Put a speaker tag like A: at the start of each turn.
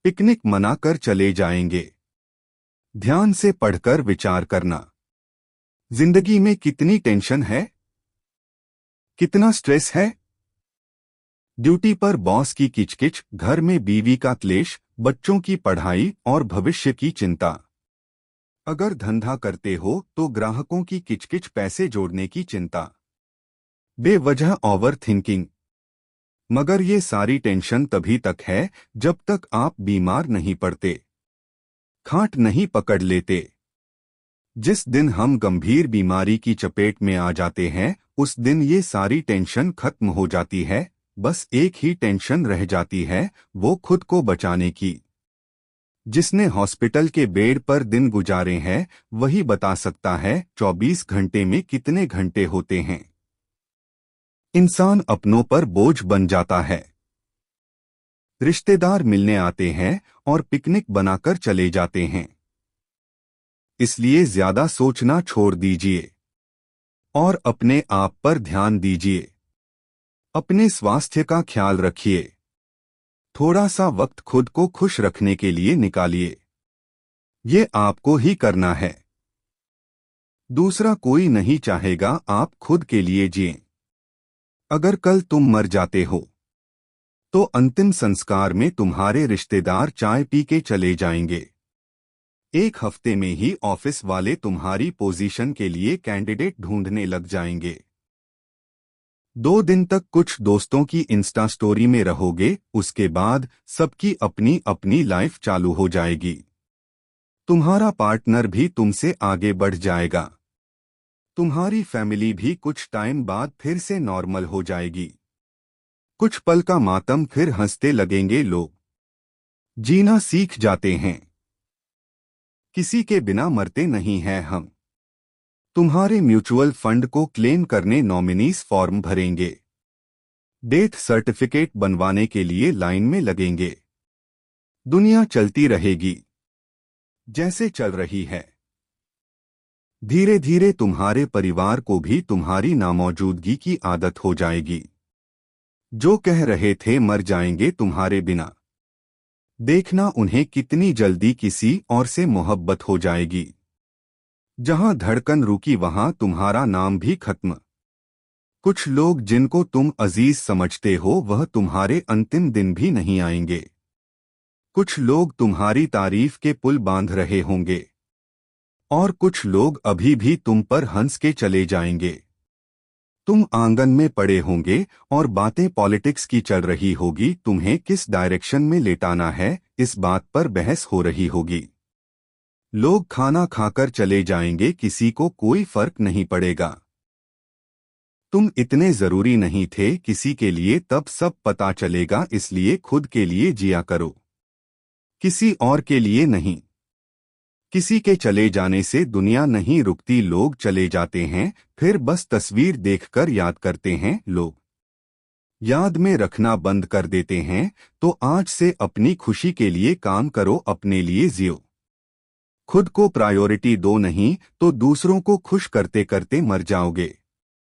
A: Picnic मनाकर चले जाएंगे। ध्यान से पढ़कर विचार करना। जिंदगी में कितनी टेंशन है, कितना स्ट्रेस है। ड्यूटी पर बॉस की किचकिच, घर में बीवी का क्लेश, बच्चों की पढ़ाई और भविष्य की चिंता। अगर धंधा करते हो तो ग्राहकों की किचकिच, पैसे जोड़ने की चिंता, बेवजह ओवर थिंकिंग। मगर ये सारी टेंशन तभी तक है जब तक आप बीमार नहीं पड़ते, खांट नहीं पकड़ लेते। जिस दिन हम गंभीर बीमारी की चपेट में आ जाते हैं उस दिन ये सारी टेंशन खत्म हो जाती है। बस एक ही टेंशन रह जाती है, वो खुद को बचाने की। जिसने हॉस्पिटल के बेड पर दिन गुजारे हैं वही बता सकता है 24 घंटे में कितने घंटे होते हैं। इंसान अपनों पर बोझ बन जाता है। रिश्तेदार मिलने आते हैं और पिकनिक बनाकर चले जाते हैं। इसलिए ज्यादा सोचना छोड़ दीजिए और अपने आप पर ध्यान दीजिए। अपने स्वास्थ्य का ख्याल रखिए। थोड़ा सा वक्त खुद को खुश रखने के लिए निकालिए। ये आपको ही करना है, दूसरा कोई नहीं चाहेगा। आप खुद के लिए जिएं। अगर कल तुम मर जाते हो तो अंतिम संस्कार में तुम्हारे रिश्तेदार चाय पी के चले जाएंगे। एक हफ्ते में ही ऑफिस वाले तुम्हारी पोजीशन के लिए कैंडिडेट ढूंढने लग जाएंगे। 2 दिन तक कुछ दोस्तों की इंस्टा स्टोरी में रहोगे, उसके बाद सबकी अपनी अपनी लाइफ चालू हो जाएगी। तुम्हारा पार्टनर भी तुमसे आगे बढ़ जाएगा। तुम्हारी फैमिली भी कुछ टाइम बाद फिर से नॉर्मल हो जाएगी। कुछ पल का मातम, फिर हंसते लगेंगे लोग। जीना सीख जाते हैं। किसी के बिना मरते नहीं हैं हम। तुम्हारे म्यूचुअल फंड को क्लेम करने नॉमिनीज फॉर्म भरेंगे। डेथ सर्टिफिकेट बनवाने के लिए लाइन में लगेंगे। दुनिया चलती रहेगी जैसे चल रही है। धीरे धीरे तुम्हारे परिवार को भी तुम्हारी नामौजूदगी की आदत हो जाएगी। जो कह रहे थे मर जाएंगे तुम्हारे बिना, देखना उन्हें कितनी जल्दी किसी और से मोहब्बत हो जाएगी। जहां धड़कन रुकी वहां तुम्हारा नाम भी खत्म। कुछ लोग जिनको तुम अजीज समझते हो वह तुम्हारे अंतिम दिन भी नहीं आएंगे। कुछ लोग तुम्हारी तारीफ के पुल बांध रहे होंगे और कुछ लोग अभी भी तुम पर हंस के चले जाएंगे। तुम आंगन में पड़े होंगे और बातें पॉलिटिक्स की चल रही होगी। तुम्हें किस डायरेक्शन में लेटाना है इस बात पर बहस हो रही होगी। लोग खाना खाकर चले जाएंगे, किसी को कोई फर्क नहीं पड़ेगा। तुम इतने जरूरी नहीं थे किसी के लिए, तब सब पता चलेगा। इसलिए खुद के लिए जिया करो, किसी और के लिए नहीं। किसी के चले जाने से दुनिया नहीं रुकती। लोग चले जाते हैं फिर बस तस्वीर देखकर याद करते हैं। लोग याद में रखना बंद कर देते हैं। तो आज से अपनी खुशी के लिए काम करो, अपने लिए जियो। खुद को प्रायोरिटी दो, नहीं तो दूसरों को खुश करते करते मर जाओगे।